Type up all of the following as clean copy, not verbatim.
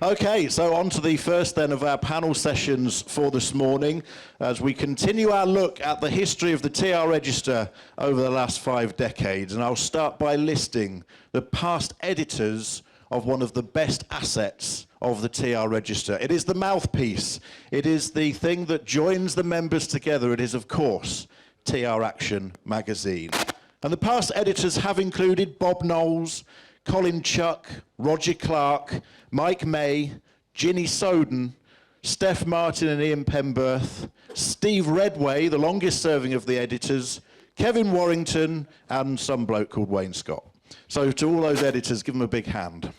Okay, so on to the first then of our panel sessions for this morning as we continue our look at the history of the TR Register over the last 5 decades. And I'll start by listing the past editors of one of the best assets of the TR Register. It is the mouthpiece. It is the thing that joins the members together. It is, of course, TR Action magazine. And the past editors have included Bob Knowles, Colin Chuck, Roger Clark, Mike May, Ginny Soden, Steph Martin and Ian Pemberth, Steve Redway, the longest serving of the editors, Kevin Warrington, and some bloke called Wayne Scott. So to all those editors, give them a big hand.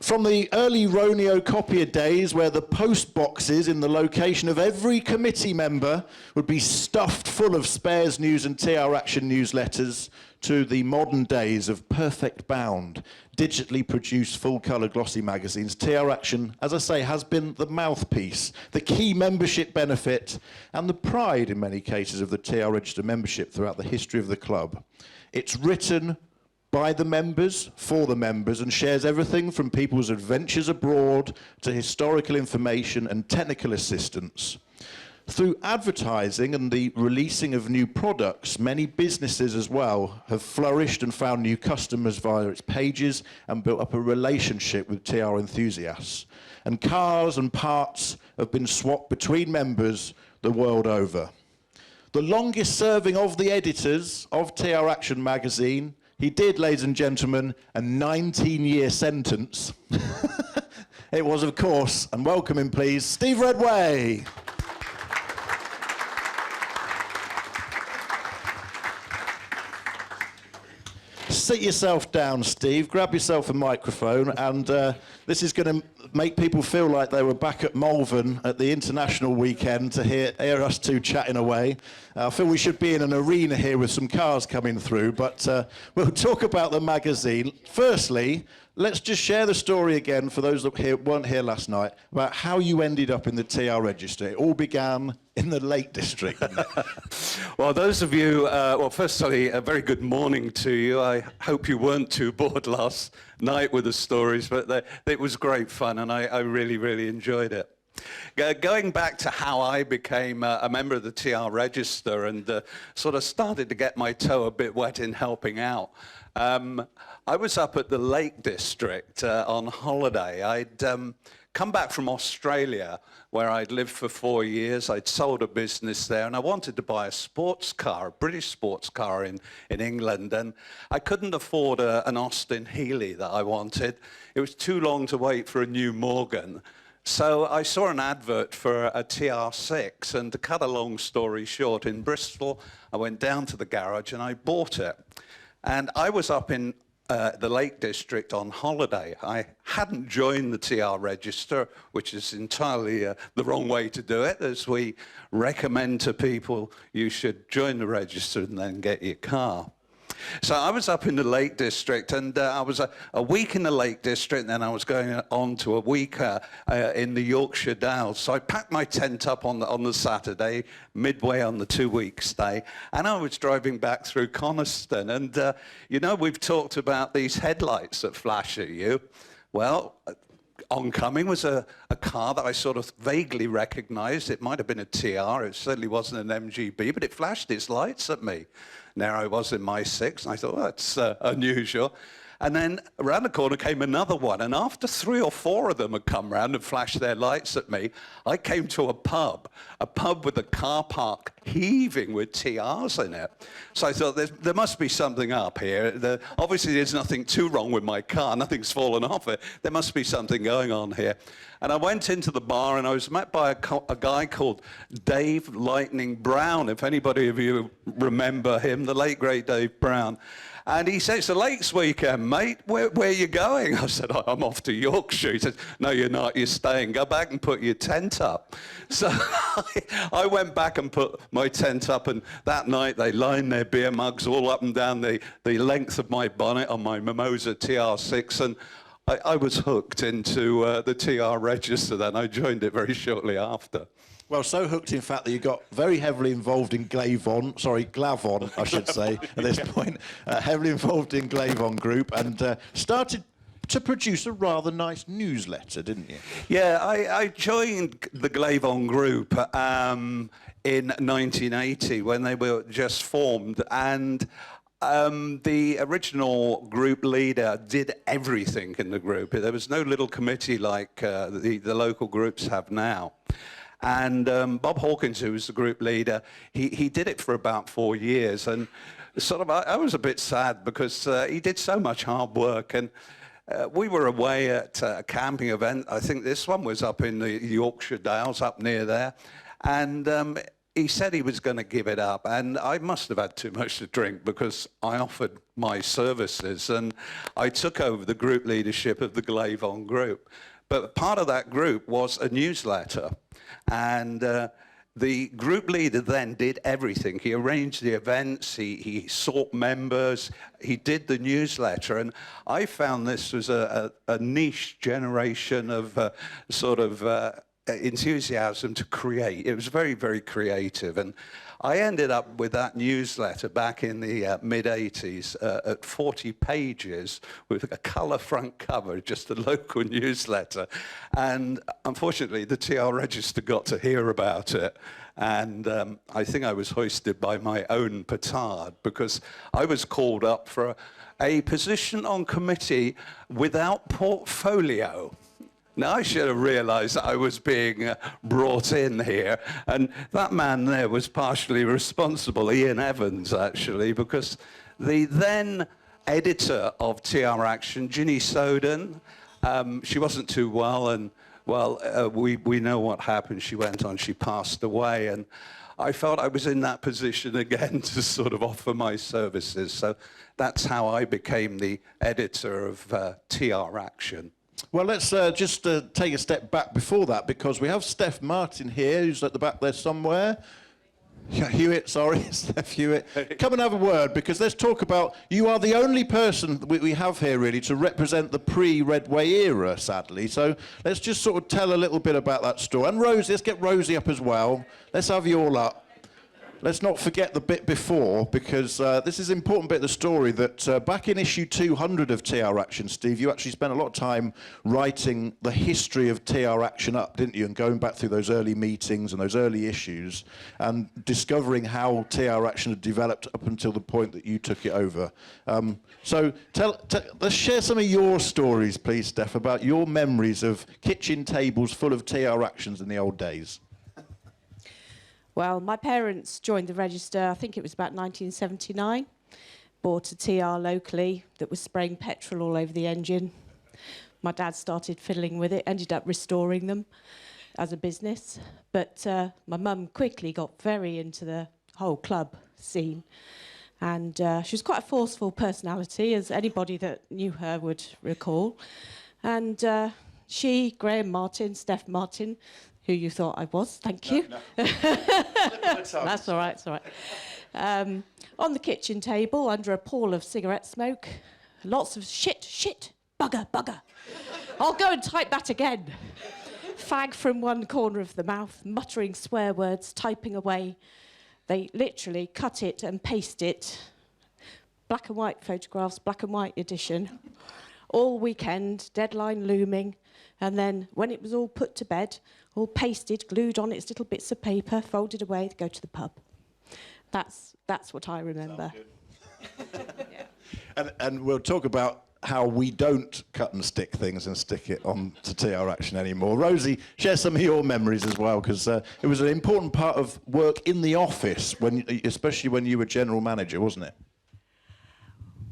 From the early Roneo copier days where the post boxes in the location of every committee member would be stuffed full of Spares News and TR Action newsletters, to the modern days of perfect bound, digitally produced full-colour glossy magazines, TR Action, as I say, has been the mouthpiece, the key membership benefit, and the pride, in many cases, of the TR Register membership throughout the history of the club. It's written by the members, for the members, and shares everything from people's adventures abroad to historical information and technical assistance. Through advertising and the releasing of new products, many businesses as well have flourished and found new customers via its pages and built up a relationship with TR enthusiasts. And cars and parts have been swapped between members the world over. The longest serving of the editors of TR Action magazine, he did, ladies and gentlemen, a 19-year sentence. It was, of course, and welcome him please, Steve Redway. Sit yourself down, Steve, grab yourself a microphone, and this is going to make people feel like they were back at Malvern at the International weekend to hear us two chatting away. I feel we should be in an arena here with some cars coming through, but we'll talk about the magazine. Firstly, let's just share the story again for those that weren't here last night about how you ended up in the TR Register. It all began in the Lake District. Well, those of you, well, firstly, a very good morning to you. I hope you weren't too bored last night with the stories, but it was great fun, and I really, really enjoyed it. Going back to how I became a member of the TR Register and sort of started to get my toe a bit wet in helping out. I was up at the Lake District on holiday. I'd come back from Australia, where I'd lived for 4 years. I'd sold a business there, and I wanted to buy a sports car, a British sports car in England, and I couldn't afford an Austin Healey that I wanted. It was too long to wait for a new Morgan. So I saw an advert for a TR6, and to cut a long story short, in Bristol, I went down to the garage and I bought it. And I was up in the Lake District on holiday. I hadn't joined the TR Register, which is entirely the wrong way to do it, as we recommend to people you should join the Register and then get your car. So I was up in the Lake District, and I was a week in the Lake District, and then I was going on to a week in the Yorkshire Dales. So I packed my tent up on the Saturday, midway on the 2-week stay, and I was driving back through Coniston. And, you know, we've talked about these headlights that flash at you. Well, oncoming was a car that I sort of vaguely recognized. It might have been a TR. It certainly wasn't an MGB, but it flashed its lights at me. There I was in my 6, and I thought, well, that's unusual. And then around the corner came another one, and after 3 or 4 of them had come round and flashed their lights at me, I came to a pub with a car park heaving with TRs in it. So I thought, there must be something up here. Obviously, there's nothing too wrong with my car. Nothing's fallen off it. There must be something going on here. And I went into the bar, and I was met by a guy called Dave Lightning Brown, if anybody of you remember him, the late, great Dave Brown. And he said, it's the Lakes weekend, mate. Where are you going? I said, I'm off to Yorkshire. He said, no, you're not. You're staying. Go back and put your tent up. So I went back and put my tent up, and that night they lined their beer mugs all up and down the length of my bonnet on my Mimosa TR6, and I was hooked into the TR Register then. I joined it very shortly after. Well, so hooked, in fact, that you got very heavily involved in Glavon, I should say, at this point. Heavily involved in Glavon Group and started to produce a rather nice newsletter, didn't you? Yeah, I joined the Glavon Group in 1980 when they were just formed, and the original group leader did everything in the group. There was no little committee like the local groups have now. And Bob Hawkins, who was the group leader, he did it for about 4 years. And sort of I was a bit sad because he did so much hard work. And we were away at a camping event. I think this one was up in the Yorkshire Dales, up near there. And he said he was going to give it up. And I must have had too much to drink because I offered my services. And I took over the group leadership of the Glavon Group. But part of that group was a newsletter. And the group leader then did everything. He arranged the events, he sought members, he did the newsletter. And I found this was a niche generation of enthusiasm to create. It was very, very creative. And I ended up with that newsletter back in the mid-'80s at 40 pages with a colour front cover, just a local newsletter. And unfortunately, the TR Register got to hear about it. And I think I was hoisted by my own petard because I was called up for a position on committee without portfolio. Now, I should have realised that I was being brought in here, and that man there was partially responsible, Ian Evans, actually, because the then editor of TR Action, Ginny Soden, she wasn't too well, and, well, we know what happened. She went on, she passed away, and I felt I was in that position again to sort of offer my services. So that's how I became the editor of TR Action. Well, let's just take a step back before that, because we have Steph Martin here, who's at the back there somewhere. Hewitt, sorry, Steph Hewitt. Come and have a word, because let's talk about, you are the only person we have here, really, to represent the pre-Redway era, sadly. So let's just sort of tell a little bit about that story. And Rosie, let's get Rosie up as well. Let's have you all up. Let's not forget the bit before, because this is an important bit of the story that back in issue 200 of TR Action, Steve, you actually spent a lot of time writing the history of TR Action up, didn't you? And going back through those early meetings and those early issues and discovering how TR Action had developed up until the point that you took it over. So let's share some of your stories, please, Steph, about your memories of kitchen tables full of TR Actions in the old days. Well, my parents joined the Register, I think it was about 1979, bought a TR locally that was spraying petrol all over the engine. My dad started fiddling with it, ended up restoring them as a business. But my mum quickly got very into the whole club scene. And she was quite a forceful personality, as anybody that knew her would recall. And she, Graham Martin, Steph Martin, who you thought I was, thank you. No. That's all right, it's all right. On the kitchen table, under a pall of cigarette smoke, lots of shit, bugger. I'll go and type that again. Fag from one corner of the mouth, muttering swear words, typing away. They literally cut it and paste it. Black and white photographs, black and white edition. All weekend, deadline looming. And then when it was all put to bed, all pasted, glued on its little bits of paper, folded away to go to the pub. That's what I remember. Yeah. And we'll talk about how we don't cut and stick things and stick it on to TR Action anymore. Rosie, share some of your memories as well, because it was an important part of work in the office, especially when you were general manager, wasn't it?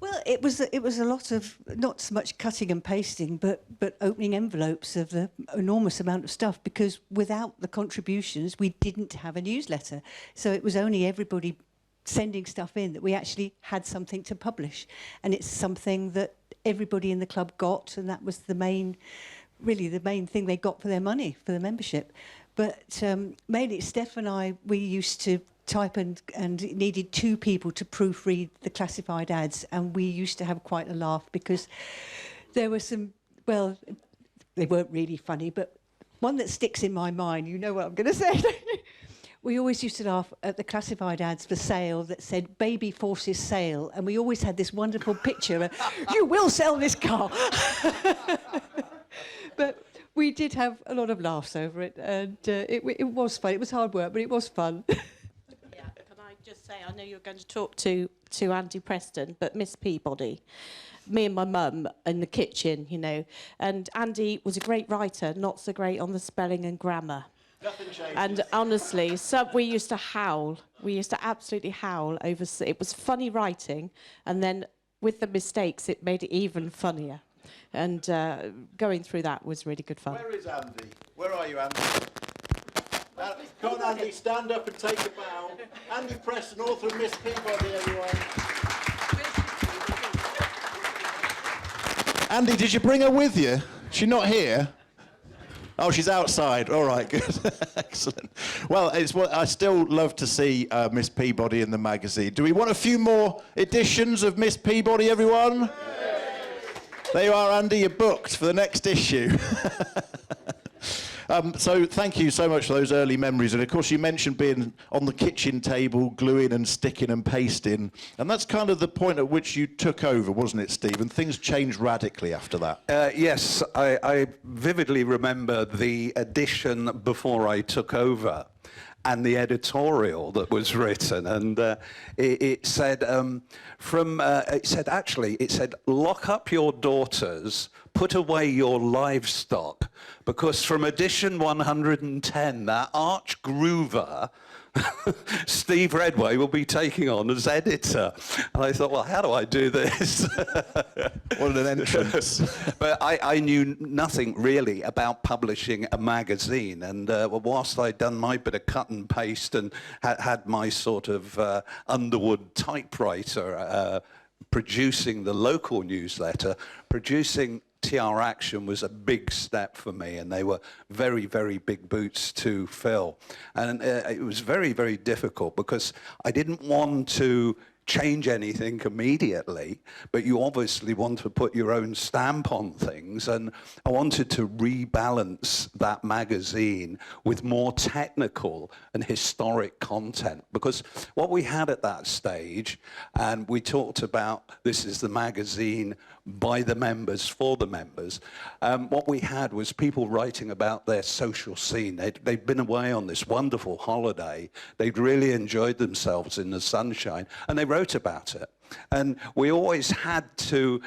Well, it was a lot of, not so much cutting and pasting, but opening envelopes of the enormous amount of stuff, because without the contributions, we didn't have a newsletter. So it was only everybody sending stuff in that we actually had something to publish. And it's something that everybody in the club got, and that was the main thing they got for their money, for the membership. But mainly Steph and I, we used to type and it needed two people to proofread the classified ads, and we used to have quite a laugh because there were some, well, they weren't really funny, but One that sticks in my mind, you know what I'm going to say. We always used to laugh at the classified ads for sale that said baby forces sale, and we always had this wonderful picture of, you will sell this car. But we did have a lot of laughs over it, and it was fun. It was hard work, but it was fun. Yeah, can I just say, I know you're going to talk to Andy Preston, but Miss Peabody, me and my mum in the kitchen, you know, and Andy was a great writer, not so great on the spelling and grammar. Nothing changes. And honestly, we used to howl. We used to absolutely howl over. It was funny writing, and then with the mistakes, it made it even funnier. And going through that was really good fun. Where is Andy? Where are you, Andy? Come on, Andy, stand up and take a bow. Andy Preston, author of Miss Peabody, everyone. Andy, did you bring her with you? She's not here. Oh, she's outside. All right, good. Excellent. Well, I still love to see Miss Peabody in the magazine. Do we want a few more editions of Miss Peabody, everyone? Yes. There you are, Andy. You're booked for the next issue. So thank you so much for those early memories. And of course, you mentioned being on the kitchen table, gluing and sticking and pasting. And that's kind of the point at which you took over, wasn't it, Steve? And things changed radically after that. Yes, I vividly remember the edition before I took over and the editorial that was written. And it said, it said, lock up your daughters, put away your livestock, because from edition 110, that arch groover, Steve Redway, will be taking on as editor. And I thought, well, how do I do this? What an entrance. But I knew nothing really about publishing a magazine. And whilst I'd done my bit of cut and paste and had my sort of Underwood typewriter producing the local newsletter, producing TR Action was a big step for me, and they were very, very big boots to fill. And it was very, very difficult because I didn't want to change anything immediately, but you obviously want to put your own stamp on things, and I wanted to rebalance that magazine with more technical and historic content, because what we had at that stage, and we talked about this is the magazine by the members, for the members, what we had was people writing about their social scene. They'd been away on this wonderful holiday, they'd really enjoyed themselves in the sunshine, and they wrote about it. And we always had to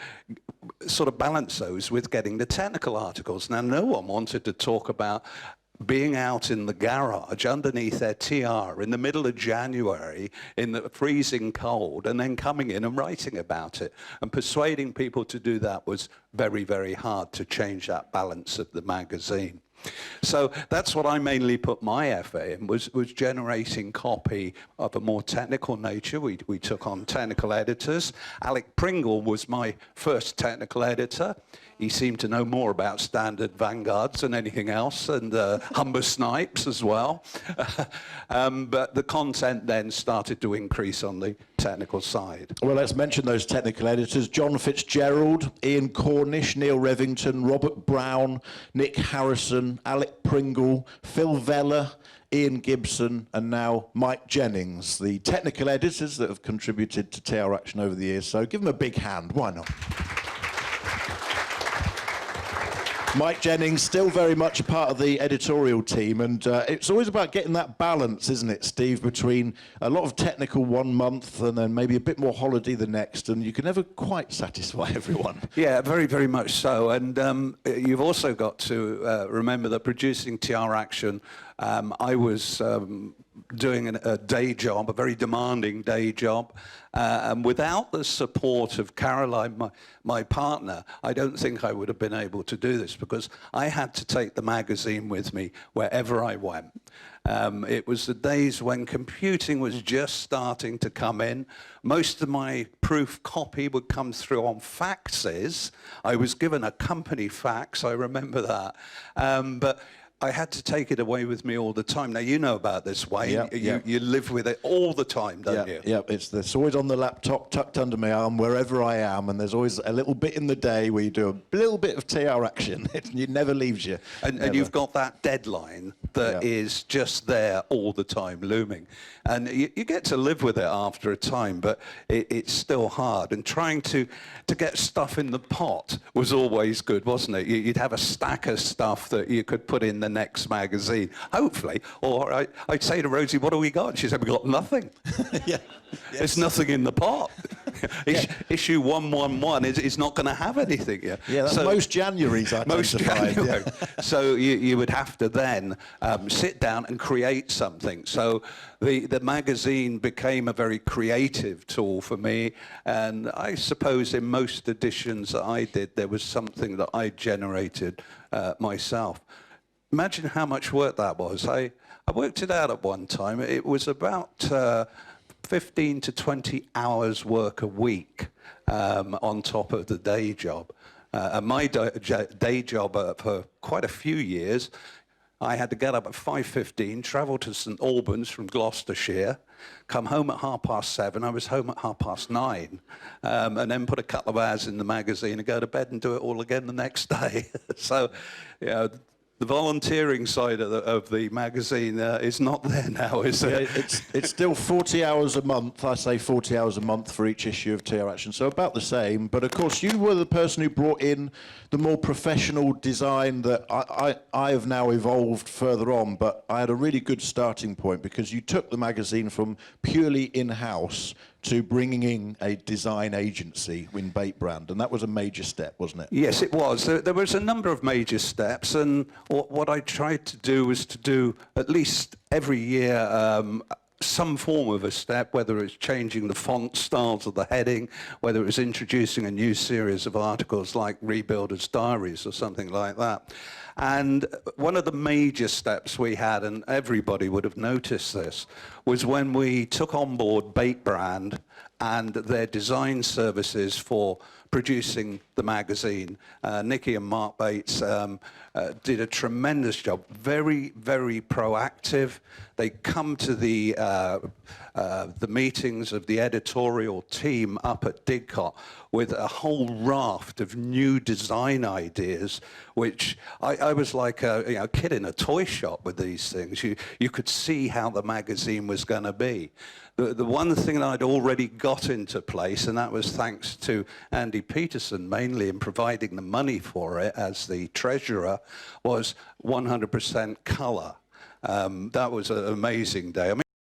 sort of balance those with getting the technical articles. Now, no one wanted to talk about being out in the garage underneath their TR in the middle of January in the freezing cold and then coming in and writing about it. And persuading people to do that was very, very hard to change that balance of the magazine. So that's what I mainly put my effort in, was generating copy of a more technical nature. We took on technical editors. Alec Pringle was my first technical editor. He seemed to know more about standard Vanguards than anything else, and Humber Snipes as well. But the content then started to increase on the technical side. Well, let's mention those technical editors. John Fitzgerald, Ian Cornish, Neil Revington, Robert Brown, Nick Harrison, Alec Pringle, Phil Vella, Ian Gibson, and now Mike Jennings, the technical editors that have contributed to TR Action over the years. So give them a big hand. Why not? Mike Jennings, still very much a part of the editorial team, and it's always about getting that balance, isn't it, Steve, between a lot of technical one month and then maybe a bit more holiday the next, and you can never quite satisfy everyone. Yeah, very, very much so. And you've also got to remember that producing TR Action, I was doing a day job, a very demanding day job. And without the support of Caroline, my partner, I don't think I would have been able to do this, because I had to take the magazine with me wherever I went. It was the days when computing was just starting to come in. Most of my proof copy would come through on faxes. I was given a company fax, I remember that. But I had to take it away with me all the time. Now, you know about this, Wayne. Yeah, You live with it all the time, don't you? Yeah, it's always on the laptop, tucked under my arm, wherever I am, and there's always a little bit in the day where you do a little bit of TR action. It never leaves you. And you've got that deadline that is just there all the time, looming. And you get to live with it after a time, but it's still hard. And trying to get stuff in the pot was always good, wasn't it? You'd have a stack of stuff that you could put in the next magazine, hopefully. Or I'd say to Rosie, what have we got? And she'd say, we've got nothing. Yeah. There's nothing in the pot. Issue 111 is not going to have anything yet. Yeah, that's most Januaries, I tend to find. January. So you would have to then sit down and create something. So the magazine became a very creative tool for me. And I suppose in most editions that I did, there was something that I generated myself. Imagine how much work that was. I worked it out at one time. It was about 15 to 20 hours work a week on top of the day job. And my day job for quite a few years, I had to get up at 5:15, travel to St Albans from Gloucestershire, come home at 7:30. I was home at 9:30, and then put a couple of hours in the magazine and go to bed and do it all again the next day. So, you know, the volunteering side of the magazine is not there now, is it? Yeah, it's still 40 hours a month. I say 40 hours a month for each issue of TR Action, so about the same. But of course, you were the person who brought in the more professional design that I have now evolved further on. But I had a really good starting point because you took the magazine from purely in-house to bringing in a design agency in Bait Brand, and that was a major step, wasn't it? Yes, it was. There was a number of major steps, and what I tried to do was to do at least every year some form of a step, whether it's changing the font styles of the heading, whether it was introducing a new series of articles like Rebuilders' Diaries or something like that. And one of the major steps we had, and everybody would have noticed this, was when we took on board Bait Brand and their design services for producing the magazine. Nikki and Mark Bates did a tremendous job, very, very proactive. They come to the meetings of the editorial team up at Didcot with a whole raft of new design ideas, which I was like a kid in a toy shop with these things. You could see how the magazine was going to be. The one thing that I'd already got into place, and that was thanks to Andy Peterson mainly in providing the money for it as the treasurer, was 100% colour. That was an amazing day. I mean,